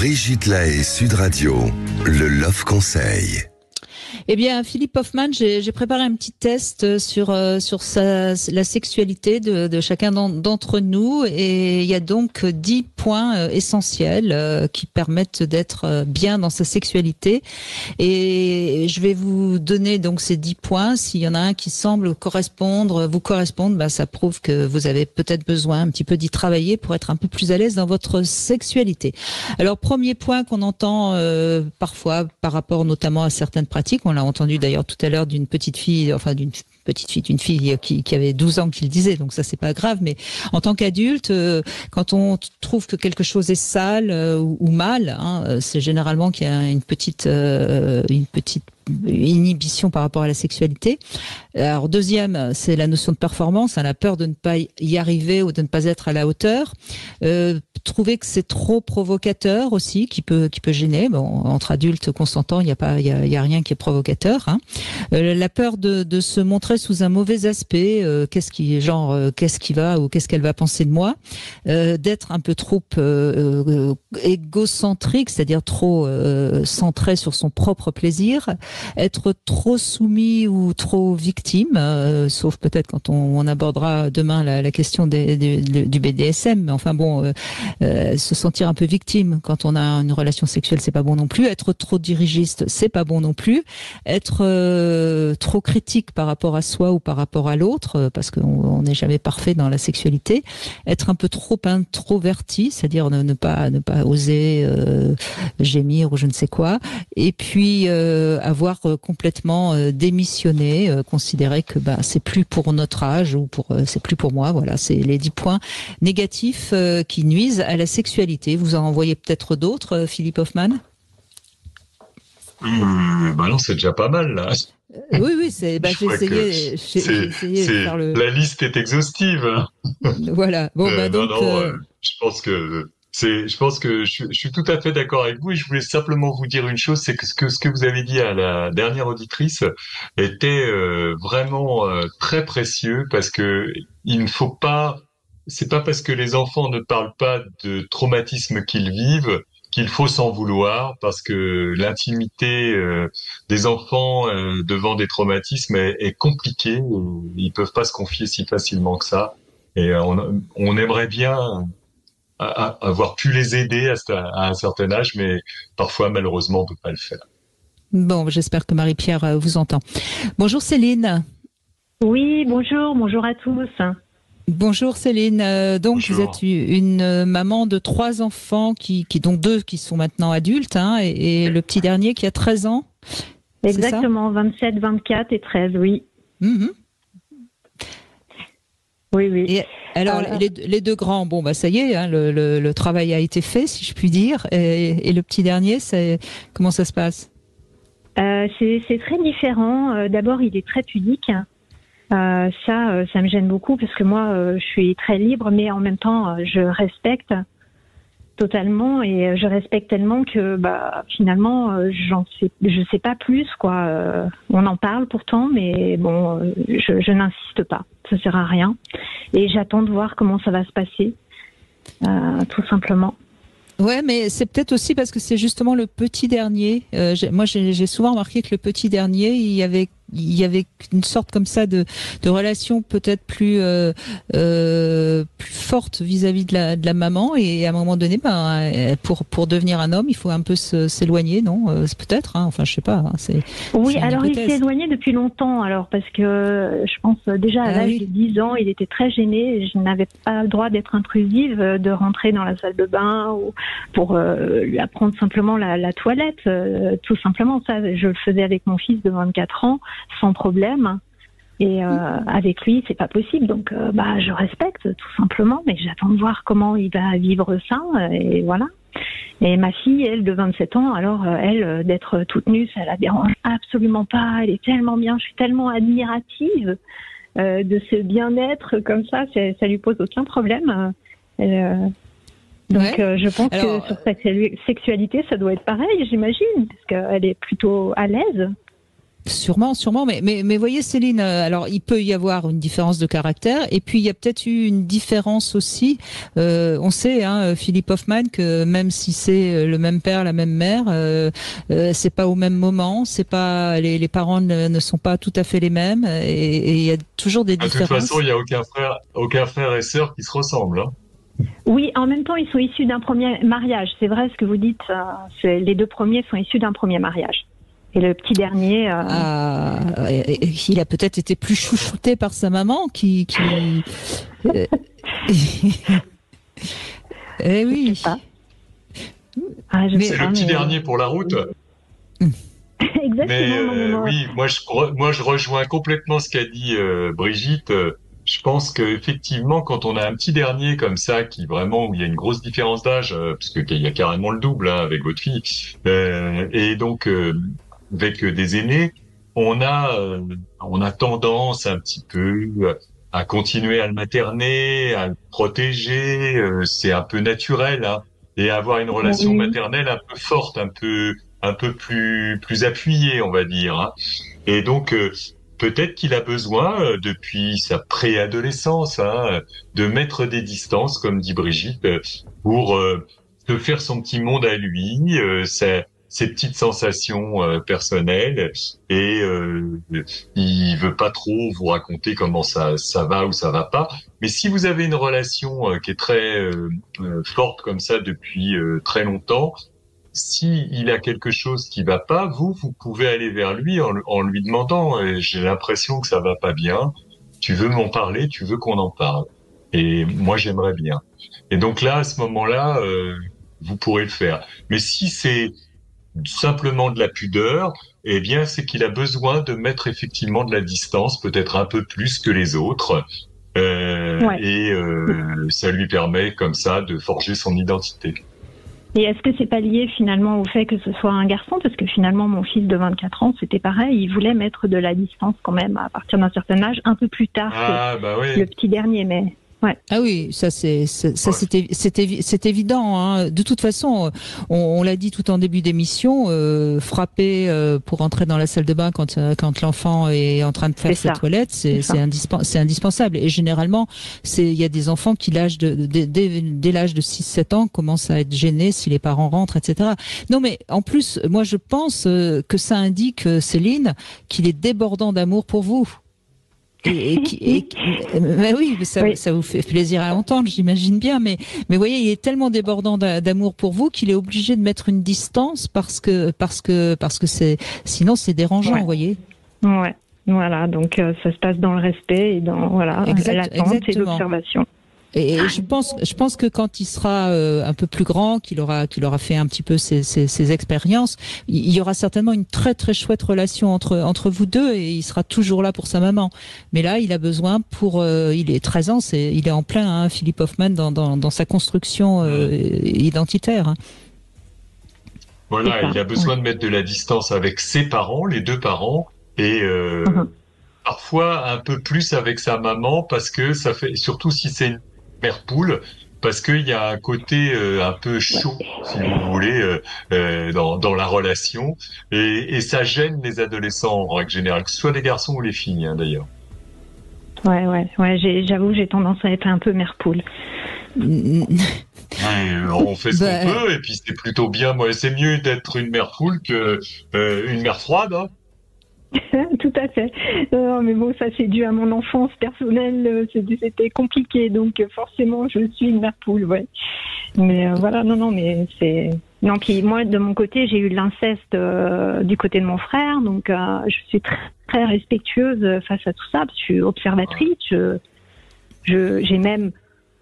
Brigitte Lahaie, Sud Radio, le Love Conseil. Eh bien, Philippe Hoffman, j'ai préparé un petit test sur la sexualité de chacun d'entre nous, et il y a donc 10 points essentiels qui permettent d'être bien dans sa sexualité. Et je vais vous donner donc ces 10 points. S'il y en a un qui semble vous correspondre, ça prouve que vous avez peut-être besoin un petit peu d'y travailler pour être un peu plus à l'aise dans votre sexualité. Alors, premier point qu'on entend parfois par rapport notamment à certaines pratiques. On l'a entendu d'ailleurs tout à l'heure d'une fille qui avait 12 ans qui le disait, donc ça c'est pas grave, mais en tant qu'adulte, quand on trouve que quelque chose est sale ou mal, c'est généralement qu'il y a une petite inhibition par rapport à la sexualité. Alors deuxième, c'est la notion de performance, la peur de ne pas y arriver ou de ne pas être à la hauteur. Trouver que c'est trop provocateur aussi, qui peut gêner. Bon, entre adultes consentants, il y a rien qui est provocateur. La peur de se montrer sous un mauvais aspect. Qu'est-ce qui va ou qu'est-ce qu'elle va penser de moi. D'être un peu trop égocentrique, c'est-à-dire trop centré sur son propre plaisir. Être trop soumis ou trop victime, sauf peut-être quand on abordera demain la question du BDSM. Mais enfin bon, se sentir un peu victime quand on a une relation sexuelle, c'est pas bon non plus. Être trop dirigiste, c'est pas bon non plus. Être trop critique par rapport à soi ou par rapport à l'autre, parce qu'on n'est jamais parfait dans la sexualité. Être un peu trop introverti, c'est-à-dire ne pas oser gémir ou je ne sais quoi. Et puis avoir complètement démissionné, considérer que c'est plus pour notre âge ou c'est plus pour moi. Voilà, c'est les 10 points négatifs qui nuisent à la sexualité. Vous en envoyez peut-être d'autres, Philippe Hoffman? Non, c'est déjà pas mal là. Oui, j'ai essayé de faire le... La liste est exhaustive. Voilà. Bon, je pense que je suis tout à fait d'accord avec vous, et je voulais simplement vous dire une chose, c'est que ce que vous avez dit à la dernière auditrice était vraiment très précieux, parce que il ne faut pas, c'est pas parce que les enfants ne parlent pas de traumatismes qu'ils vivent qu'il faut s'en vouloir, parce que l'intimité des enfants devant des traumatismes est compliquée. Ils peuvent pas se confier si facilement que ça, et on aimerait bien avoir pu les aider à un certain âge, mais parfois, malheureusement, on peut pas le faire. Bon, j'espère que Marie-Pierre vous entend. Bonjour Céline. Oui, bonjour à tous. Bonjour Céline. Donc Bonjour. Vous êtes une maman de 3 enfants, dont 2 qui sont maintenant adultes, et le petit dernier qui a 13 ans. Exactement, 27, 24 et 13, oui. Mm-hmm. Oui. Et alors, les 2 grands, ça y est, le travail a été fait, si je puis dire. Et le petit dernier, comment ça se passe? C'est très différent. D'abord, il est très pudique. Ça me gêne beaucoup, parce que moi, je suis très libre, mais en même temps, je respecte totalement, et je respecte tellement que finalement, je sais pas plus, quoi. On en parle pourtant, mais bon, je n'insiste pas. Ça sert à rien. Et j'attends de voir comment ça va se passer, tout simplement. Ouais, mais c'est peut-être aussi parce que c'est justement le petit dernier. Moi, j'ai souvent remarqué que le petit dernier, il y avait une sorte comme ça de relation peut-être plus forte vis-à-vis de la maman, et à un moment donné, pour devenir un homme, il faut un peu s'éloigner, non? C'est peut-être, enfin, je sais pas. Oui, c'est alors il s'est éloigné depuis longtemps, parce que je pense déjà à l'âge de 10 ans, il était très gêné, et je n'avais pas le droit d'être intrusive, de rentrer dans la salle de bain ou pour lui apprendre simplement la toilette, tout simplement. Ça, je le faisais avec mon fils de 24 ans, sans problème. Et avec lui, c'est pas possible. Donc, je respecte tout simplement, mais j'attends de voir comment il va vivre ça. Et voilà. Et ma fille, elle, de 27 ans, alors elle, d'être toute nue, ça la dérange absolument pas. Elle est tellement bien. Je suis tellement admirative de ce bien-être comme ça. Ça lui pose aucun problème. Donc, je pense que sur sa sexualité, ça doit être pareil, j'imagine, parce qu'elle est plutôt à l'aise. Sûrement, sûrement, mais voyez Céline, alors il peut y avoir une différence de caractère, et puis il y a peut-être eu une différence aussi. On sait, Philippe Hoffman, que même si c'est le même père, la même mère, c'est pas au même moment, c'est pas les parents ne sont pas tout à fait les mêmes, et il y a toujours des différences. De toute façon, il y a aucun frère et sœur qui se ressemblent. Hein. Oui, en même temps, ils sont issus d'un premier mariage. C'est vrai ce que vous dites. Les deux premiers sont issus d'un premier mariage. Et le petit dernier... il a peut-être été plus chouchouté par sa maman qui... Eh oui. C'est le petit dernier pour la route. Exactement. Oui, moi je rejoins complètement ce qu'a dit Brigitte. Je pense qu'effectivement, quand on a un petit dernier comme ça, où il y a une grosse différence d'âge, parce qu'il y a carrément le double avec votre fille, et donc avec des aînés, on a tendance un petit peu à continuer à le materner, à le protéger. C'est un peu naturel, hein, et à avoir une relation maternelle un peu forte, un peu plus appuyée, on va dire. Hein. Et donc peut-être qu'il a besoin, depuis sa préadolescence, de mettre des distances, comme dit Brigitte, pour se faire son petit monde à lui, ses petites sensations personnelles, et il veut pas trop vous raconter comment ça va ou ça va pas. Mais si vous avez une relation qui est très forte comme ça depuis très longtemps, si il a quelque chose qui va pas, vous pouvez aller vers lui en lui demandant j'ai l'impression que ça va pas bien, tu veux m'en parler, tu veux qu'on en parle, et moi j'aimerais bien. Et donc là, à ce moment-là, vous pourrez le faire. Mais si c'est simplement de la pudeur, eh bien c'est qu'il a besoin de mettre effectivement de la distance, peut-être un peu plus que les autres, et ça lui permet comme ça de forger son identité. Et est-ce que c'est pas lié finalement au fait que ce soit un garçon? Parce que finalement, mon fils de 24 ans, c'était pareil. Il voulait mettre de la distance quand même à partir d'un certain âge, un peu plus tard que le petit dernier. Mais ouais. Ah oui, c'est évident. Hein. De toute façon, on l'a dit tout en début d'émission, frapper pour entrer dans la salle de bain quand l'enfant est en train de faire sa toilette, c'est indispensable. Et généralement, il y a des enfants qui, dès l'âge de 6-7 ans, commencent à être gênés si les parents rentrent, etc. Non, mais en plus, moi, je pense que ça indique, Céline, qu'il est débordant d'amour pour vous. Mais oui, ça vous fait plaisir à entendre, j'imagine bien. Mais voyez, il est tellement débordant d'amour pour vous qu'il est obligé de mettre une distance parce que sinon c'est dérangeant, vous voyez. Ouais. Voilà. Donc ça se passe dans le respect et dans l'attente et l'observation. Et je pense que quand il sera un peu plus grand, qu'il aura fait un petit peu ses expériences, il y aura certainement une très très chouette relation entre vous deux, et il sera toujours là pour sa maman. Mais là, il a besoin il est 13 ans, il est en plein, Philippe Hoffman, dans sa construction identitaire. Hein. Voilà, il a besoin de mettre de la distance avec ses parents, les deux parents, et parfois un peu plus avec sa maman, parce que ça fait, surtout si c'est une mère poule, parce qu'il y a un côté un peu chaud, si vous voulez, dans la relation, et ça gêne les adolescents en règle générale, que ce soit les garçons ou les filles, d'ailleurs. Ouais, j'avoue, j'ai tendance à être un peu mère poule. On fait ce qu'on peut, et puis c'est plutôt bien. Moi, c'est mieux d'être une mère poule que une mère froide. Hein. Tout à fait. Mais bon, ça c'est dû à mon enfance personnelle. C'était compliqué, donc forcément je suis une mère poule, ouais. Mais voilà, mais c'est. Non, puis moi de mon côté, j'ai eu l'inceste du côté de mon frère, donc je suis très, très respectueuse face à tout ça, parce que je suis observatrice. J'ai même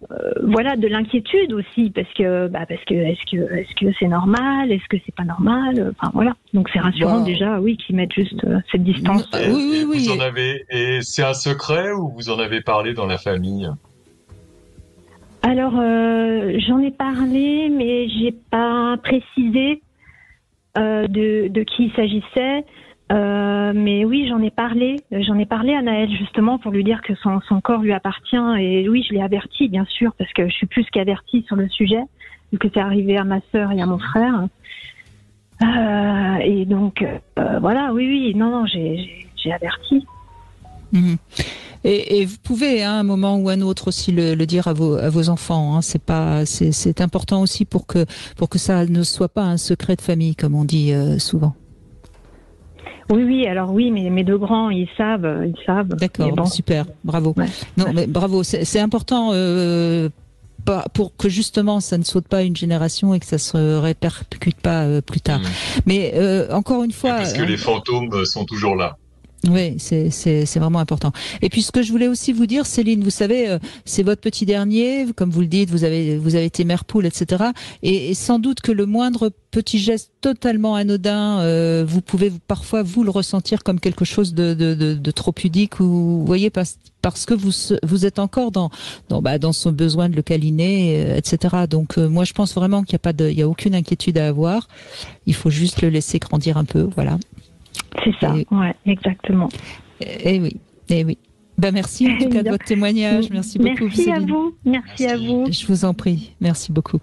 de l'inquiétude aussi, parce que est-ce que c'est normal, est-ce que c'est pas normal, enfin voilà. Donc c'est rassurant déjà, qu'ils mettent juste cette distance. Oui. Vous en avez, et c'est un secret ou vous en avez parlé dans la famille? Alors j'en ai parlé, mais j'ai pas précisé de qui il s'agissait. Mais oui, j'en ai parlé à Naël justement pour lui dire que son corps lui appartient, et oui, je l'ai averti bien sûr, parce que je suis plus qu'avertie sur le sujet, vu que c'est arrivé à ma sœur et à mon frère. Et donc, voilà, oui, non, j'ai averti. Mmh. Et vous pouvez, à un moment ou un autre, aussi le dire à vos enfants. Hein. C'est important aussi pour que ça ne soit pas un secret de famille, comme on dit souvent. Oui, alors oui, mais mes deux grands, ils savent. D'accord, bon. Super, bravo. Ouais. Non, mais bravo, c'est important. Pour que justement ça ne saute pas une génération et que ça se répercute pas plus tard. Mais encore une fois, parce que les fantômes sont toujours là. Oui, c'est vraiment important. Et puis ce que je voulais aussi vous dire, Céline, vous savez, c'est votre petit dernier, comme vous le dites, vous avez été mère poule, etc. Et sans doute que le moindre petit geste totalement anodin, vous pouvez parfois vous le ressentir comme quelque chose de trop pudique, ou vous voyez, parce que vous êtes encore dans son besoin de le câliner, etc. Donc moi je pense vraiment qu'il y a aucune inquiétude à avoir. Il faut juste le laisser grandir un peu, voilà. C'est ça, ouais, exactement. Et oui. Ben merci en tout cas de votre témoignage. Merci beaucoup. Merci à vous. Merci à vous. Je vous en prie. Merci beaucoup.